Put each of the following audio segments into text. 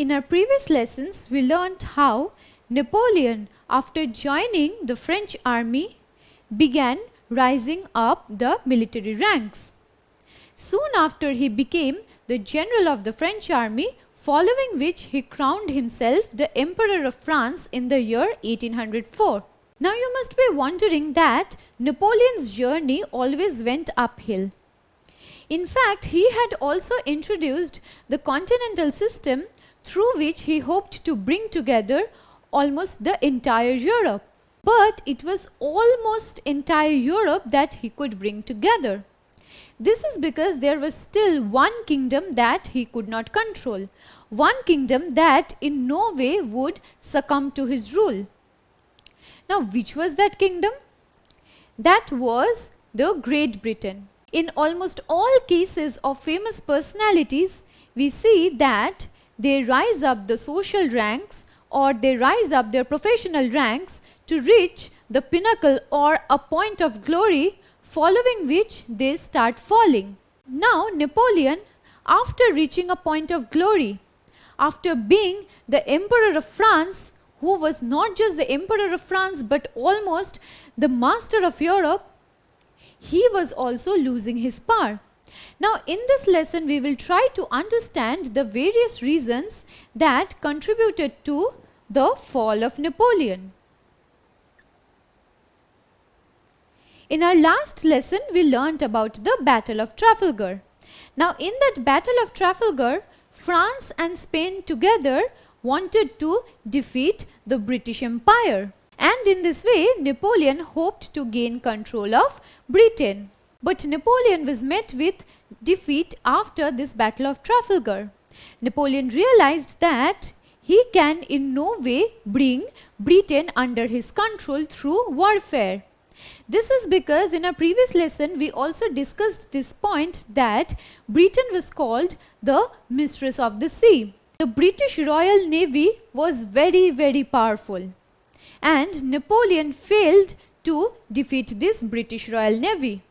In our previous lessons, we learnt how Napoleon, after joining the French army, began rising up the military ranks. Soon after, he became the general of the French army, following which he crowned himself the Emperor of France in the year 1804. Now you must be wondering that Napoleon's journey always went uphill. In fact, he had also introduced the continental system through which he hoped to bring together almost the entire Europe. But it was almost entire Europe that he could bring together. This is because there was still one kingdom that he could not control, one kingdom that in no way would succumb to his rule. Now, which was that kingdom? That was the Great Britain. In almost all cases of famous personalities, we see that they rise up the social ranks or they rise up their professional ranks to reach the pinnacle or a point of glory, following which they start falling. Now Napoleon, after reaching a point of glory, after being the Emperor of France, who was not just the Emperor of France but almost the master of Europe, he was also losing his power. Now in this lesson we will try to understand the various reasons that contributed to the fall of Napoleon. In our last lesson, we learnt about the Battle of Trafalgar. Now in that Battle of Trafalgar, France and Spain together wanted to defeat the British Empire. And in this way, Napoleon hoped to gain control of Britain. But Napoleon was met with defeat after this Battle of Trafalgar. Napoleon realized that he can in no way bring Britain under his control through warfare. This is because in our previous lesson we also discussed this point that Britain was called the Mistress of the Sea. The British Royal Navy was very powerful, and Napoleon failed to defeat this British Royal Navy.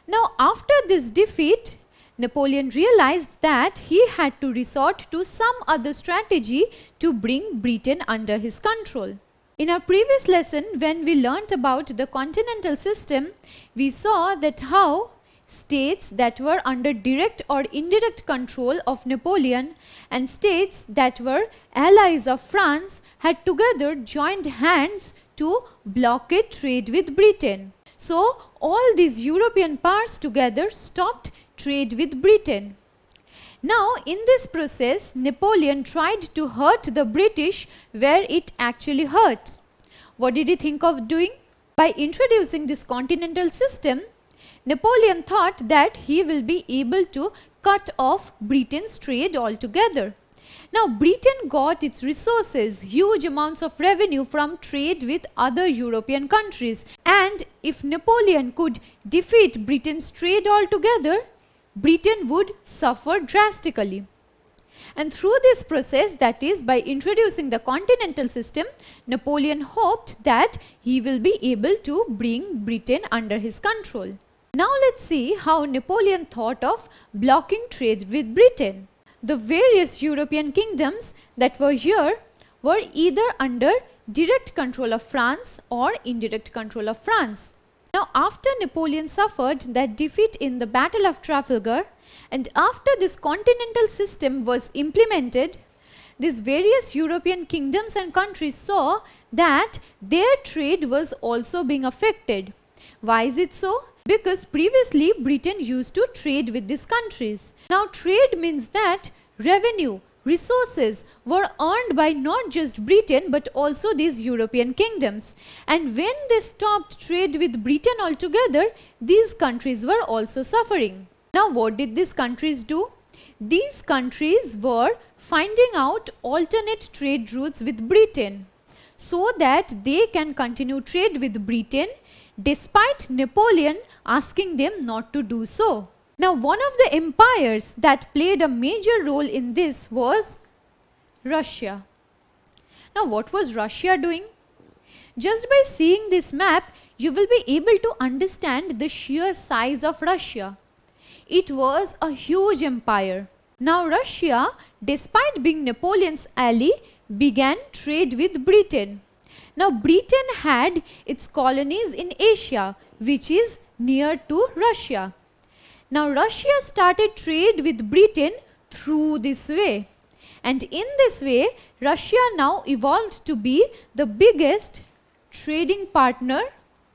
Now after this defeat, Napoleon realized that he had to resort to some other strategy to bring Britain under his control. In our previous lesson, when we learnt about the continental system, we saw that how states that were under direct or indirect control of Napoleon and states that were allies of France had together joined hands to blockade trade with Britain. So all these European powers together stopped trade with Britain. Now in this process, Napoleon tried to hurt the British where it actually hurt. What did he think of doing? By introducing this continental system, Napoleon thought that he will be able to cut off Britain's trade altogether. Now Britain got its resources, huge amounts of revenue from trade with other European countries, and if Napoleon could defeat Britain's trade altogether, Britain would suffer drastically. And through this process, that is by introducing the continental system, Napoleon hoped that he will be able to bring Britain under his control. Now let's see how Napoleon thought of blocking trade with Britain. The various European kingdoms that were here were either under direct control of France or indirect control of France. Now after Napoleon suffered that defeat in the Battle of Trafalgar, and after this continental system was implemented, these various European kingdoms and countries saw that their trade was also being affected. Why is it so? Because previously Britain used to trade with these countries. Now trade means that revenue, resources were earned by not just Britain but also these European kingdoms. And when they stopped trade with Britain altogether, these countries were also suffering. Now what did these countries do? These countries were finding out alternate trade routes with Britain so that they can continue trade with Britain despite Napoleon asking them not to do so. Now one of the empires that played a major role in this was Russia. Now what was Russia doing? Just by seeing this map, you will be able to understand the sheer size of Russia. It was a huge empire. Now Russia despite being Napoleon's ally, began trade with Britain. Now Britain had its colonies in Asia, which is near to Russia. Now Russia started trade with Britain through this way. And in this way, Russia now evolved to be the biggest trading partner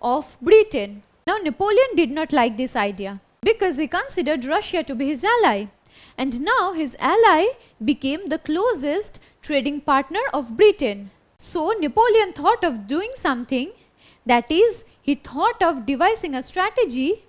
of Britain. Now Napoleon did not like this idea because he considered Russia to be his ally. And now his ally became the closest trading partner of Britain. So Napoleon thought of doing something, that is, he thought of devising a strategy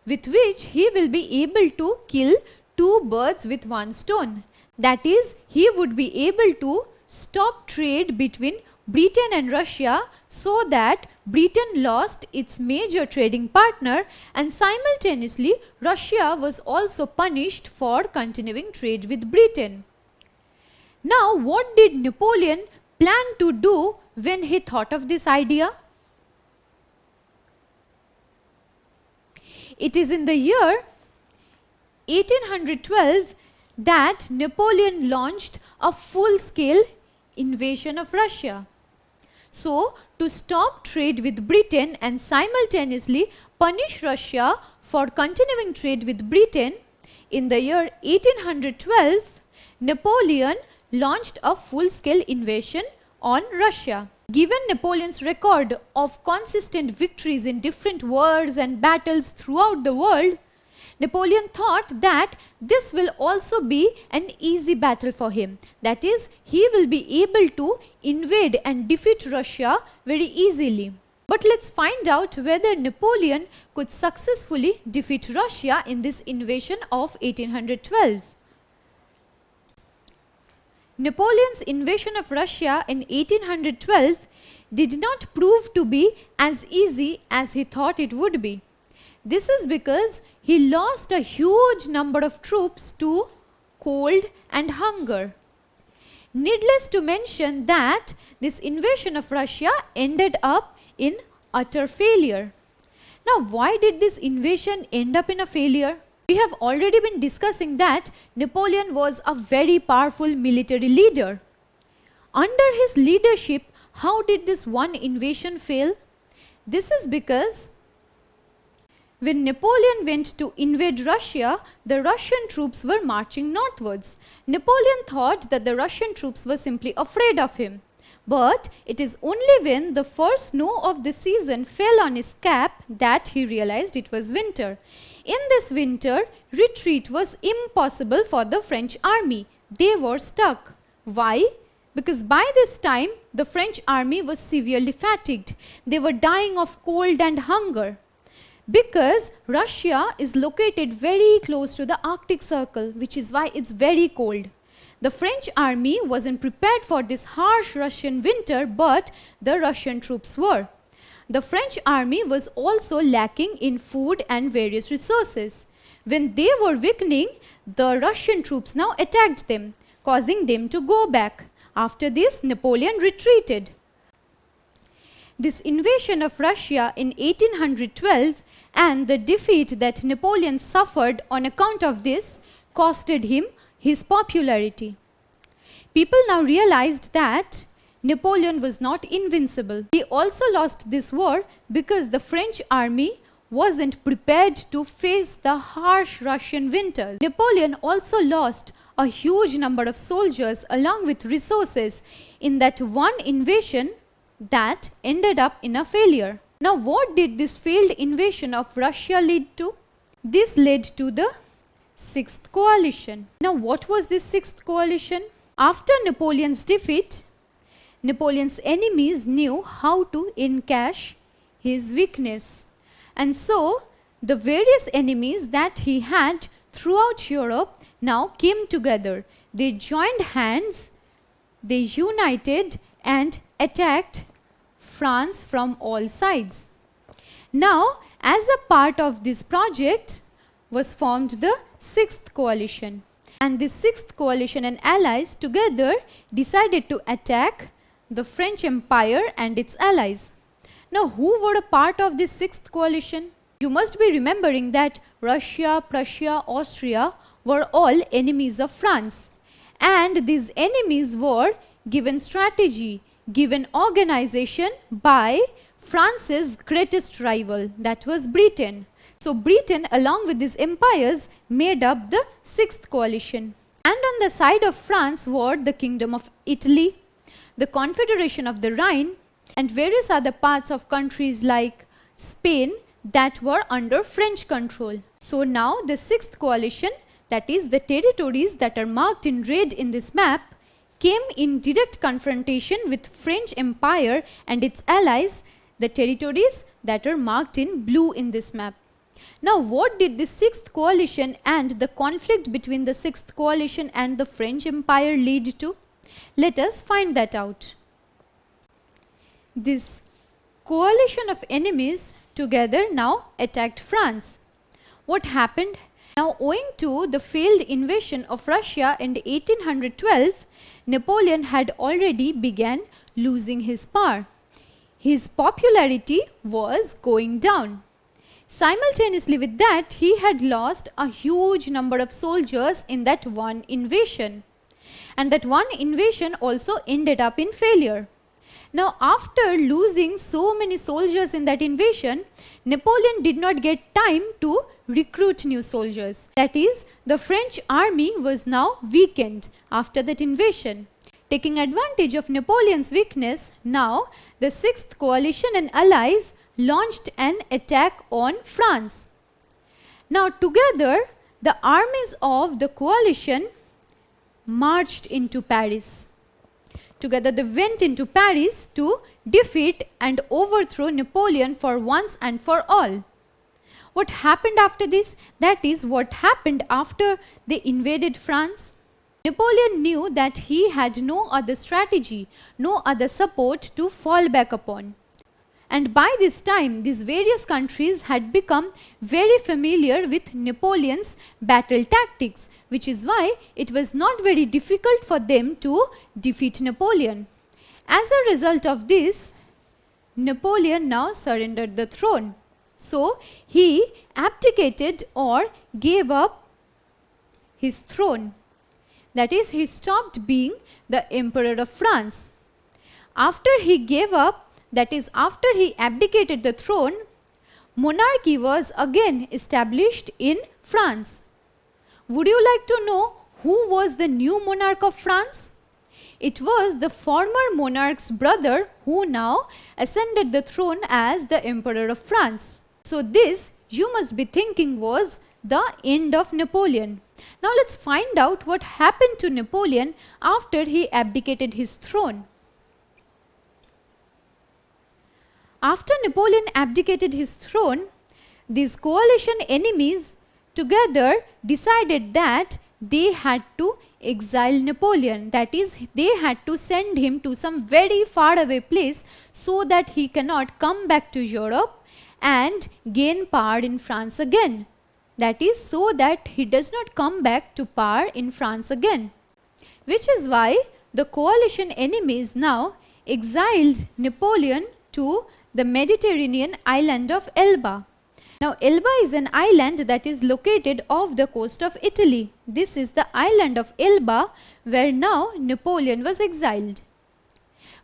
with which he will be able to kill two birds with one stone. That is, he would be able to stop trade between Britain and Russia so that Britain lost its major trading partner, and simultaneously Russia was also punished for continuing trade with Britain. Now, what did Napoleon plan to do when he thought of this idea? It is in the year 1812 that Napoleon launched a full-scale invasion of Russia. So, to stop trade with Britain and simultaneously punish Russia for continuing trade with Britain, in the year 1812, Napoleon launched a full-scale invasion on Russia. Given Napoleon's record of consistent victories in different wars and battles throughout the world, Napoleon thought that this will also be an easy battle for him. That is, he will be able to invade and defeat Russia very easily. But let's find out whether Napoleon could successfully defeat Russia in this invasion of 1812. Napoleon's invasion of Russia in 1812 did not prove to be as easy as he thought it would be. This is because he lost a huge number of troops to cold and hunger. Needless to mention that this invasion of Russia ended up in utter failure. Now, why did this invasion end up in a failure? We have already been discussing that Napoleon was a very powerful military leader. Under his leadership, how did this one invasion fail? This is because when Napoleon went to invade Russia, the Russian troops were marching northwards. Napoleon thought that the Russian troops were simply afraid of him. But it is only when the first snow of the season fell on his cap that he realized it was winter. In this winter, retreat was impossible for the French army. They were stuck. Why? Because by this time, the French army was severely fatigued. They were dying of cold and hunger. Because Russia is located very close to the Arctic Circle, which is why it's very cold. The French army wasn't prepared for this harsh Russian winter, but the Russian troops were. The French army was also lacking in food and various resources. When they were weakening, the Russian troops now attacked them, causing them to go back. After this, Napoleon retreated. This invasion of Russia in 1812 and the defeat that Napoleon suffered on account of this costed him his popularity. People now realized that Napoleon was not invincible. He also lost this war because the French army wasn't prepared to face the harsh Russian winters. Napoleon also lost a huge number of soldiers along with resources in that one invasion that ended up in a failure. Now, what did this failed invasion of Russia lead to? This led to the Sixth Coalition. Now, what was this Sixth Coalition? After Napoleon's defeat, Napoleon's enemies knew how to encash his weakness. And so, the various enemies that he had throughout Europe now came together. They joined hands, they united and attacked France from all sides. Now, as a part of this project was formed the Sixth Coalition. And this Sixth Coalition and allies together decided to attack the French Empire and its allies. Now, who were a part of this Sixth Coalition? You must be remembering that Russia, Prussia, Austria were all enemies of France. and these enemies were given strategy, given organization by France's greatest rival, that was Britain. So Britain along with these empires made up the sixth coalition. And on the side of France were the Kingdom of Italy, the Confederation of the Rhine, and various other parts of countries like Spain that were under French control. So now the sixth coalition, that is the territories that are marked in red in this map, came in direct confrontation with French Empire and its allies, the territories that are marked in blue in this map. Now what did the sixth coalition and the conflict between the sixth coalition and the French Empire lead to? Let us find that out. This coalition of enemies together now attacked France. What happened? Now, owing to the failed invasion of Russia in 1812, Napoleon had already began losing his power. His popularity was going down. Simultaneously with that, he had lost a huge number of soldiers in that one invasion. And that one invasion also ended up in failure. Now, after losing so many soldiers in that invasion, Napoleon did not get time to recruit new soldiers. That is, the French army was now weakened after that invasion. Taking advantage of Napoleon's weakness, now the sixth coalition and allies launched an attack on France. Now, together, the armies of the coalition marched into Paris. Together they went into Paris to defeat and overthrow Napoleon for once and for all. What happened after this? That is what happened after they invaded France. Napoleon knew that he had no other strategy, no other support to fall back upon. And by this time, these various countries had become very familiar with Napoleon's battle tactics, which is why it was not very difficult for them to defeat Napoleon. As a result of this, Napoleon now surrendered the throne. So, he abdicated or gave up his throne. That is, he stopped being the Emperor of France. After he gave up, that is, after he abdicated the throne, monarchy was again established in France. Would you like to know who was the new monarch of France? It was the former monarch's brother who now ascended the throne as the Emperor of France. So this, you must be thinking, was the end of Napoleon. Now let's find out what happened to Napoleon after he abdicated his throne. After Napoleon abdicated his throne, these coalition enemies together decided that they had to exile Napoleon. That is, they had to send him to some very far away place so that he cannot come back to Europe and gain power in France again. That is, so that he does not come back to power in France again. Which is why the coalition enemies now exiled Napoleon to the Mediterranean island of Elba. Now, Elba is an island that is located off the coast of Italy. This is the island of Elba where now Napoleon was exiled.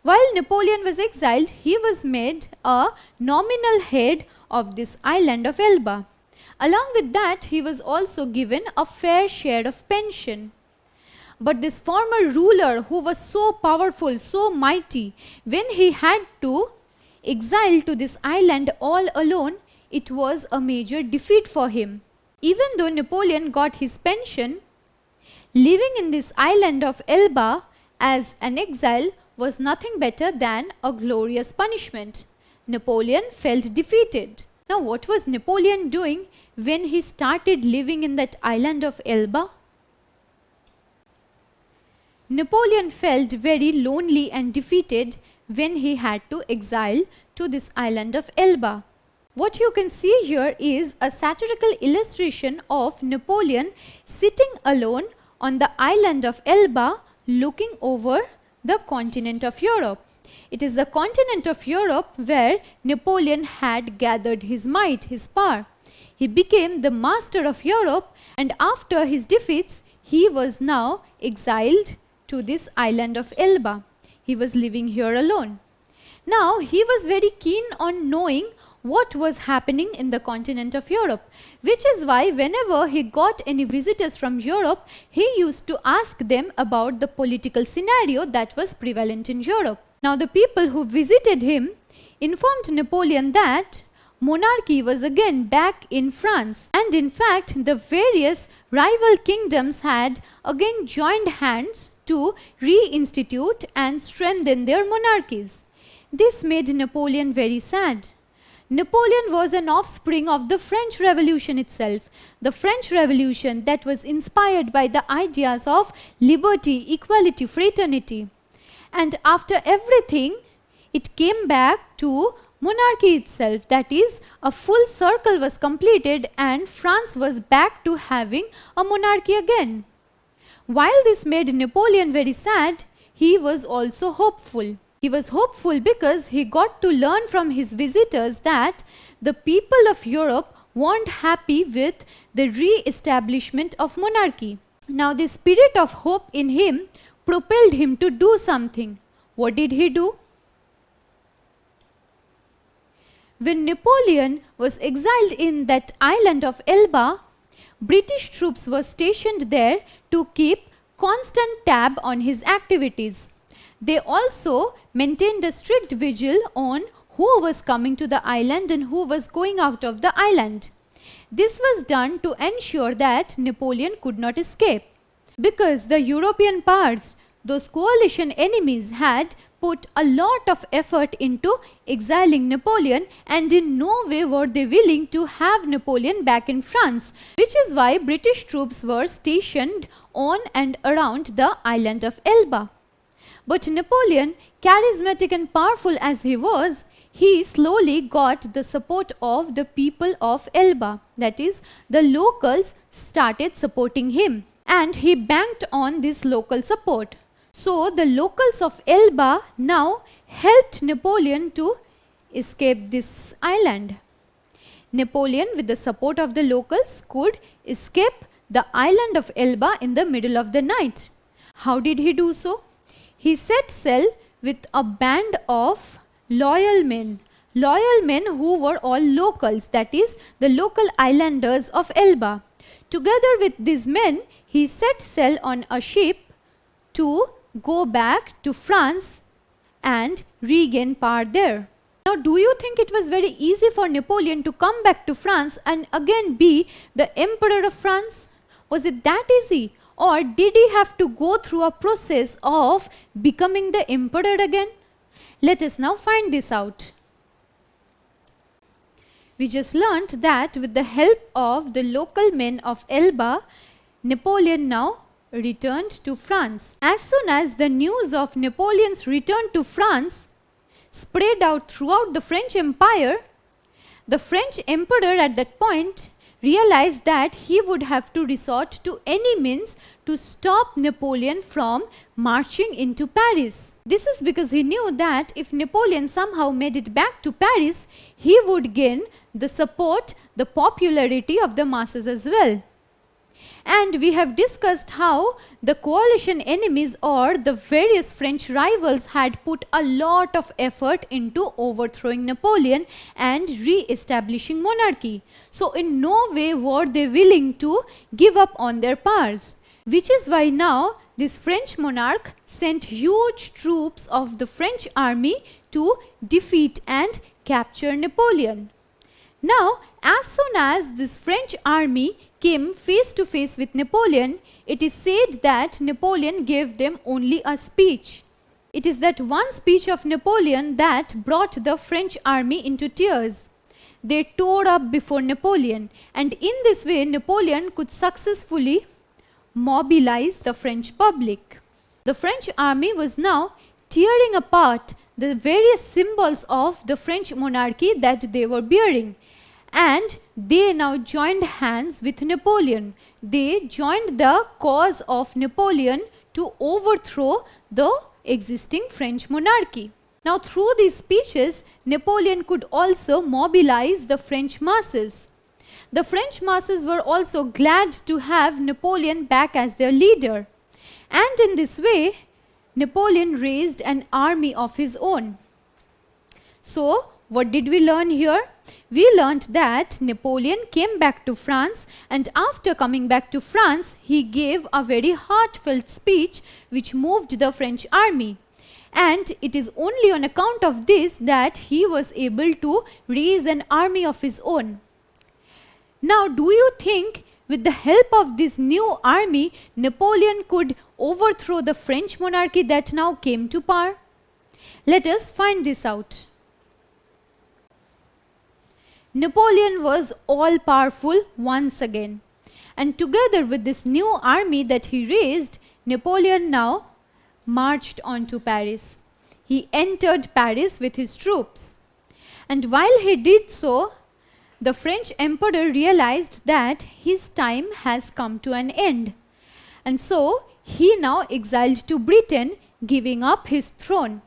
While Napoleon was exiled, he was made a nominal head of this island of Elba. Along with that, he was also given a fair share of pension. But this former ruler who was so powerful, so mighty, when he had to exile to this island all alone, it was a major defeat for him. Even though Napoleon got his pension, living in this island of Elba as an exile was nothing better than a glorious punishment. Napoleon felt defeated. Now, what was Napoleon doing when he started living in that island of Elba? Napoleon felt very lonely and defeated when he had to exile to this island of Elba. What you can see here is a satirical illustration of Napoleon sitting alone on the island of Elba looking over the continent of Europe. It is the continent of Europe where Napoleon had gathered his might, his power. He became the master of Europe, and after his defeats, he was now exiled to this island of Elba. He was living here alone. Now he was very keen on knowing what was happening in the continent of Europe, which is why whenever he got any visitors from Europe, he used to ask them about the political scenario that was prevalent in Europe. Now the people who visited him informed Napoleon that monarchy was again back in France, and in fact the various rival kingdoms had again joined hands to reinstitute and strengthen their monarchies. This made Napoleon very sad. Napoleon was an offspring of the French Revolution itself, the French Revolution that was inspired by the ideas of liberty, equality, fraternity. And after everything, it came back to monarchy itself, that is, a full circle was completed and France was back to having a monarchy again. While this made Napoleon very sad, he was also hopeful. He was hopeful because he got to learn from his visitors that the people of Europe weren't happy with the re-establishment of monarchy. Now the spirit of hope in him propelled him to do something. What did he do? When Napoleon was exiled in that island of Elba, British troops were stationed there to keep constant tab on his activities. They also maintained a strict vigil on who was coming to the island and who was going out of the island. This was done to ensure that Napoleon could not escape, because the European powers, those coalition enemies, had put a lot of effort into exiling Napoleon, and in no way were they willing to have Napoleon back in France, which is why British troops were stationed on and around the island of Elba. But Napoleon, charismatic and powerful as he was, he slowly got the support of the people of Elba. That is, the locals started supporting him, and he banked on this local support. So the locals of Elba now helped Napoleon to escape this island. Napoleon, with the support of the locals, could escape the island of Elba in the middle of the night. How did he do so? He set sail with a band of loyal men who were all locals, that is, the local islanders of Elba. Together with these men, he set sail on a ship to go back to France and regain power there. Now, do you think it was very easy for Napoleon to come back to France and again be the Emperor of France? Was it that easy? Or did he have to go through a process of becoming the emperor again? Let us now find this out. We just learnt that with the help of the local men of Elba, Napoleon now returned to France. As soon as the news of Napoleon's return to France spread out throughout the French Empire, the French emperor at that point realized that he would have to resort to any means to stop Napoleon from marching into Paris. This is because he knew that if Napoleon somehow made it back to Paris, he would gain the support, the popularity of the masses as well. And we have discussed how the coalition enemies or the various French rivals had put a lot of effort into overthrowing Napoleon and re-establishing monarchy. So in no way were they willing to give up on their powers, which is why now this French monarch sent huge troops of the French army to defeat and capture Napoleon. Now, as soon as this French army came face to face with Napoleon, it is said that Napoleon gave them only a speech. It is that one speech of Napoleon that brought the French army into tears. They tore up before Napoleon, and in this way Napoleon could successfully mobilize the French public. The French army was now tearing apart the various symbols of the French monarchy that they were bearing. And they now joined hands with Napoleon. They joined the cause of Napoleon to overthrow the existing French monarchy. Now, through these speeches, Napoleon could also mobilize the French masses. The French masses were also glad to have Napoleon back as their leader. And in this way, Napoleon raised an army of his own. So, what did we learn here? We learned that Napoleon came back to France, and after coming back to France, he gave a very heartfelt speech which moved the French army. And it is only on account of this that he was able to raise an army of his own. Now, do you think with the help of this new army, Napoleon could overthrow the French monarchy that now came to power? Let us find this out. Napoleon was all-powerful once again. And together with this new army that he raised, Napoleon now marched on to Paris. He entered Paris with his troops. And while he did so, the French emperor realized that his time has come to an end. And so, he now exiled to Britain, giving up his throne.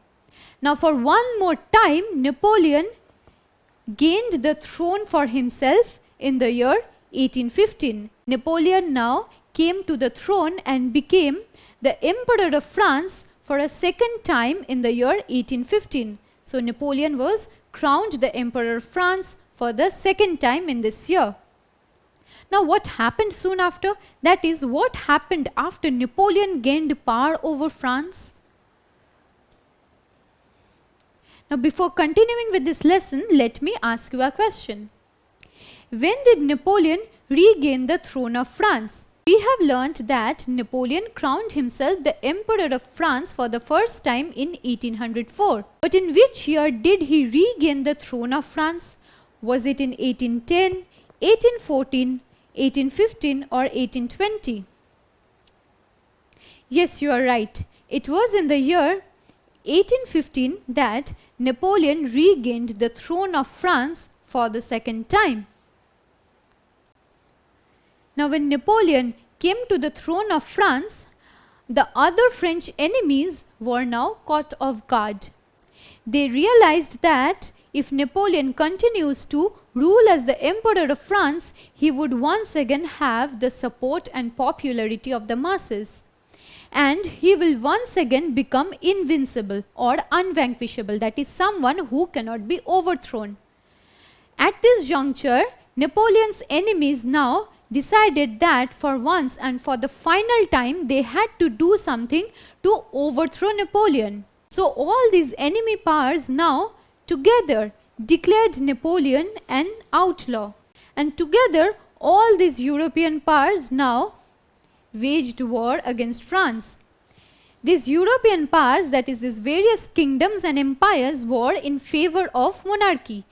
Now, for one more time, Napoleon gained the throne for himself in the year 1815. Napoleon now came to the throne and became the Emperor of France for a second time in the year 1815. So Napoleon was crowned the Emperor of France for the second time in this year. Now what happened soon after? That is, what happened after Napoleon gained power over France? Now before continuing with this lesson, let me ask you a question. When did Napoleon regain the throne of France? We have learnt that Napoleon crowned himself the Emperor of France for the first time in 1804. But in which year did he regain the throne of France? Was it in 1810, 1814, 1815 or 1820? Yes, you are right. It was in the year 1815 that Napoleon regained the throne of France for the second time. Now when Napoleon came to the throne of France, the other French enemies were now caught off guard. They realized that if Napoleon continues to rule as the Emperor of France, he would once again have the support and popularity of the masses. And he will once again become invincible or unvanquishable, that is, someone who cannot be overthrown. At this juncture, Napoleon's enemies now decided that for once and for the final time they had to do something to overthrow Napoleon. So all these enemy powers now together declared Napoleon an outlaw. And together all these European powers now waged war against France. These European powers, that is, these various kingdoms and empires, were in favor of monarchy.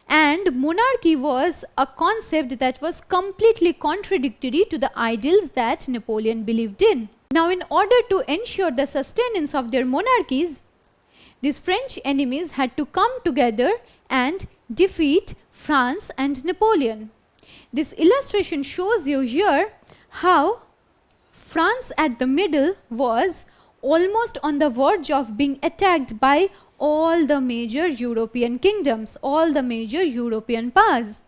And monarchy was a concept that was completely contradictory to the ideals that Napoleon believed in. Now, in order to ensure the sustenance of their monarchies, these French enemies had to come together and defeat France and Napoleon. This illustration shows you here how France at the middle was almost on the verge of being attacked by all the major European kingdoms, all the major European powers.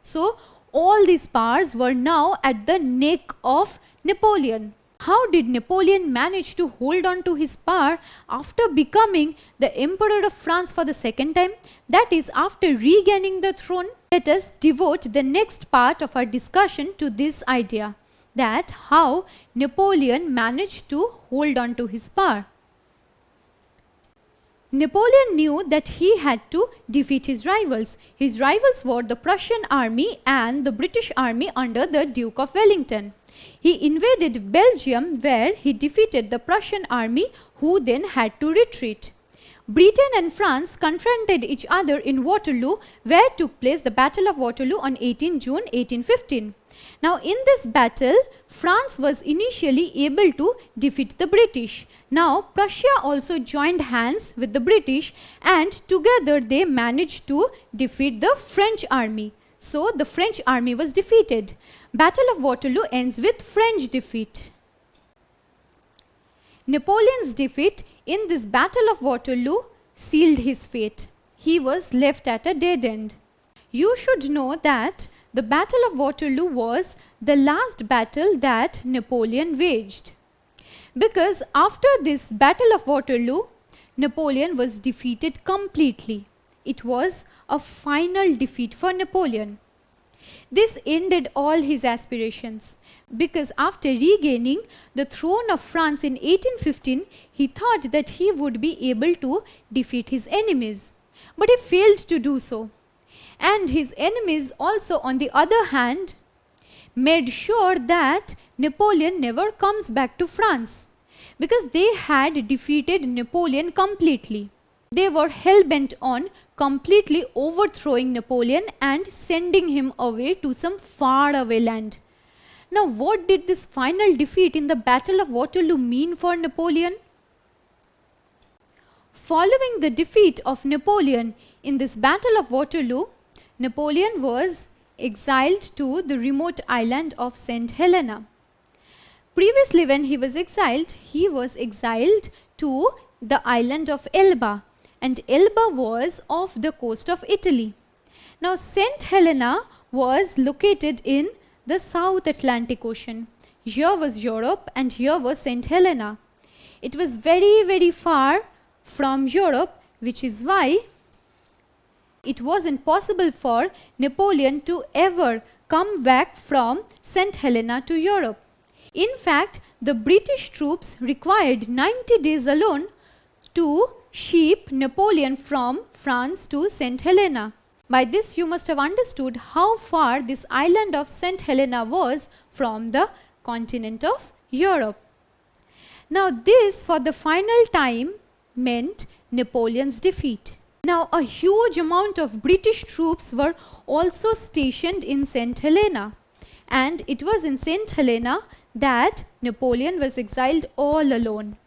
So all these powers were now at the neck of Napoleon. How did Napoleon manage to hold on to his power after becoming the Emperor of France for the second time? That is, after regaining the throne. Let us devote the next part of our discussion to this idea, that how Napoleon managed to hold on to his power. Napoleon knew that he had to defeat his rivals. His rivals were the Prussian army and the British army under the Duke of Wellington. He invaded Belgium, where he defeated the Prussian army, who then had to retreat. Britain and France confronted each other in Waterloo, where took place the Battle of Waterloo on 18 June 1815. Now in this battle, France was initially able to defeat the British. Now Prussia also joined hands with the British, and together they managed to defeat the French army. So the French army was defeated. Battle of Waterloo ends with French defeat. Napoleon's defeat in this Battle of Waterloo sealed his fate. He was left at a dead end. You should know that the Battle of Waterloo was the last battle that Napoleon waged. Because after this Battle of Waterloo, Napoleon was defeated completely. It was a final defeat for Napoleon. This ended all his aspirations, because after regaining the throne of France in 1815, he thought that he would be able to defeat his enemies. But he failed to do so. And his enemies also, on the other hand, made sure that Napoleon never comes back to France, because they had defeated Napoleon completely. They were hell-bent on completely overthrowing Napoleon and sending him away to some faraway land. Now, what did this final defeat in the Battle of Waterloo mean for Napoleon? Following the defeat of Napoleon in this Battle of Waterloo, Napoleon was exiled to the remote island of St. Helena. Previously, when he was exiled to the island of Elba, and Elba was off the coast of Italy. Now, St. Helena was located in the South Atlantic Ocean. Here was Europe and here was St. Helena. It was very, very far from Europe, which is why it wasn't possible for Napoleon to ever come back from St. Helena to Europe. In fact, the British troops required 90 days alone to ship Napoleon from France to St. Helena. By this, you must have understood how far this island of St. Helena was from the continent of Europe. Now, this for the final time meant Napoleon's defeat. Now, a huge amount of British troops were also stationed in St. Helena, and it was in St. Helena that Napoleon was exiled all alone.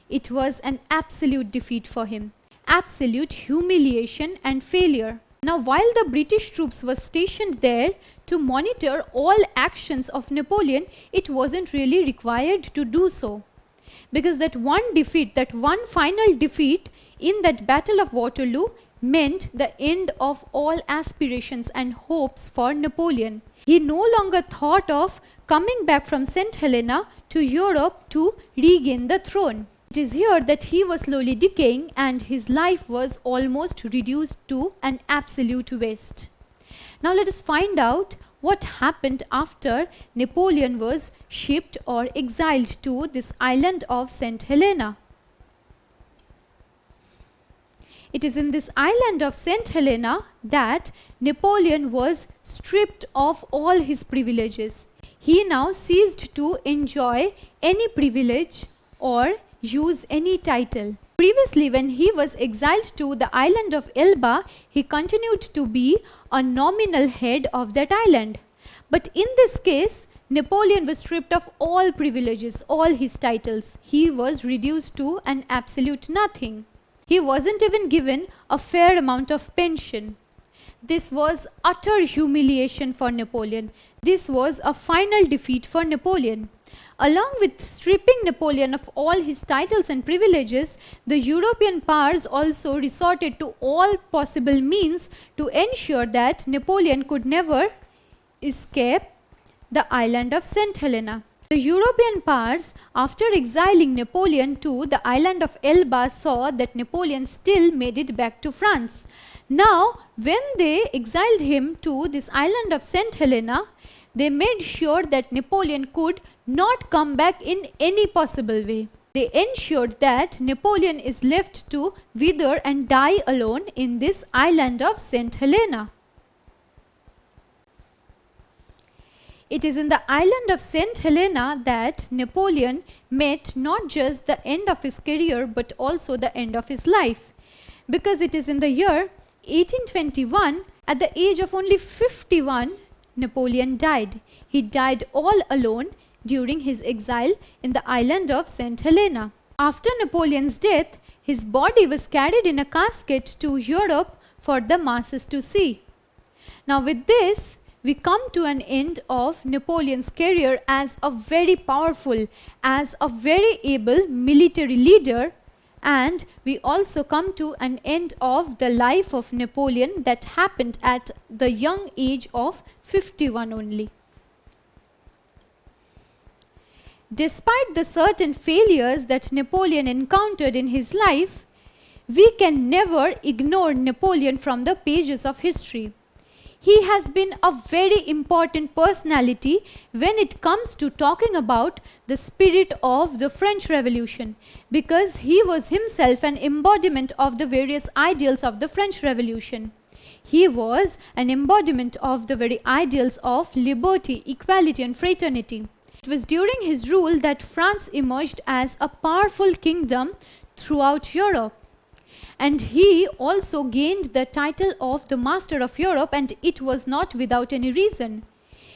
It was an absolute defeat for him, absolute humiliation and failure. Now, while the British troops were stationed there to monitor all actions of Napoleon, it wasn't really required to do so, because that one defeat, that one final defeat in that Battle of Waterloo meant the end of all aspirations and hopes for Napoleon. He no longer thought of coming back from St. Helena to Europe to regain the throne. It is here that he was slowly decaying and his life was almost reduced to an absolute waste. Now let us find out what happened after Napoleon was shipped or exiled to this island of St. Helena. It is in this island of St. Helena that Napoleon was stripped of all his privileges. He now ceased to enjoy any privilege or use any title. Previously, when he was exiled to the island of Elba, he continued to be a nominal head of that island. But in this case, Napoleon was stripped of all privileges, all his titles. He was reduced to an absolute nothing. He wasn't even given a fair amount of pension. This was utter humiliation for Napoleon. This was a final defeat for Napoleon. Along with stripping Napoleon of all his titles and privileges, the European powers also resorted to all possible means to ensure that Napoleon could never escape the island of St. Helena. The European powers, after exiling Napoleon to the island of Elba, saw that Napoleon still made it back to France. Now, when they exiled him to this island of St. Helena, they made sure that Napoleon could not come back in any possible way. They ensured that Napoleon is left to wither and die alone in this island of St. Helena. It is in the island of St. Helena that Napoleon met not just the end of his career but also the end of his life. Because it is in the year 1821, at the age of only 51, Napoleon died. He died all alone during his exile in the island of St. Helena. After Napoleon's death, his body was carried in a casket to Europe for the masses to see. Now with this, we come to an end of Napoleon's career as a very powerful, as a very able military leader And we also come to an end of the life of Napoleon that happened at the young age of 51 only. Despite the certain failures that Napoleon encountered in his life, we can never ignore Napoleon from the pages of history. He has been a very important personality when it comes to talking about the spirit of the French Revolution, because he was himself an embodiment of the various ideals of the French Revolution. He was an embodiment of the very ideals of liberty, equality and fraternity. It was during his rule that France emerged as a powerful kingdom throughout Europe. And he also gained the title of the Master of Europe, and it was not without any reason.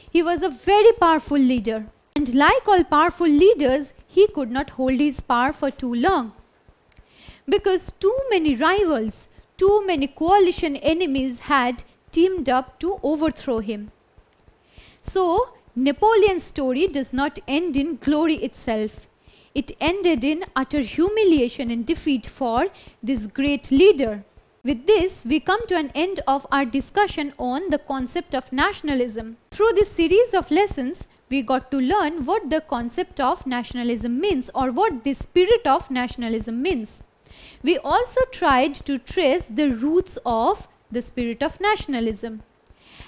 He was a very powerful leader. And like all powerful leaders, he could not hold his power for too long. Because too many rivals, too many coalition enemies had teamed up to overthrow him. So, Napoleon's story does not end in glory itself. It ended in utter humiliation and defeat for this great leader. With this, we come to an end of our discussion on the concept of nationalism. Through this series of lessons, we got to learn what the concept of nationalism means, or what the spirit of nationalism means. We also tried to trace the roots of the spirit of nationalism.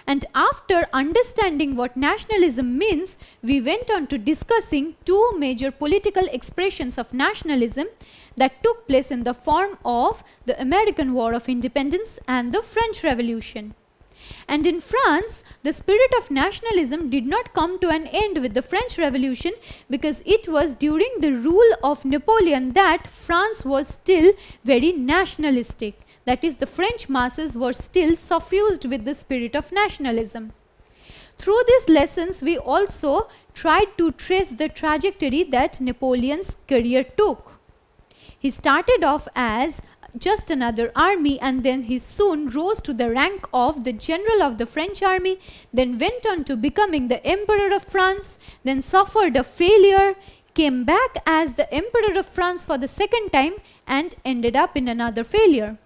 And after understanding what nationalism means, we went on to discussing two major political expressions of nationalism that took place in the form of the American War of Independence and the French Revolution. And in France, the spirit of nationalism did not come to an end with the French Revolution, because it was during the rule of Napoleon that France was still very nationalistic. That is, the French masses were still suffused with the spirit of nationalism. Through these lessons, we also tried to trace the trajectory that Napoleon's career took. He started off as just another army, and then he soon rose to the rank of the general of the French army, then went on to becoming the Emperor of France, then suffered a failure, came back as the Emperor of France for the second time, and ended up in another failure.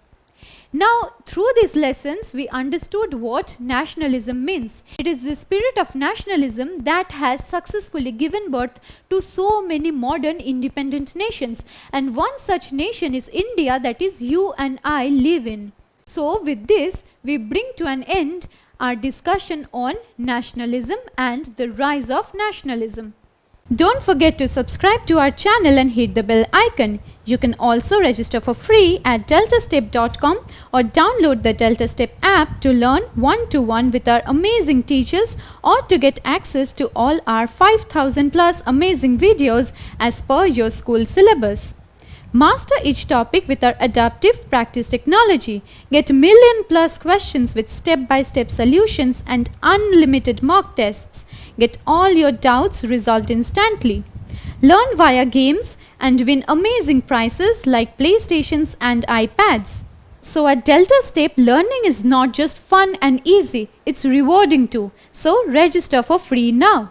Now, through these lessons, we understood what nationalism means. It is the spirit of nationalism that has successfully given birth to so many modern independent nations. And one such nation is India, that is you and I live in. So, with this, we bring to an end our discussion on nationalism and the rise of nationalism. Don't forget to subscribe to our channel and hit the bell icon. You can also register for free at DeltaStep.com or download the DeltaStep app to learn one-to-one with our amazing teachers, or to get access to all our 5,000 plus amazing videos as per your school syllabus. Master each topic with our adaptive practice technology. Get million plus questions with step-by-step solutions and unlimited mock tests. Get all your doubts resolved instantly. Learn via games and win amazing prizes like PlayStations and iPads. So at DeltaStep, learning is not just fun and easy, it's rewarding too. So register for free now.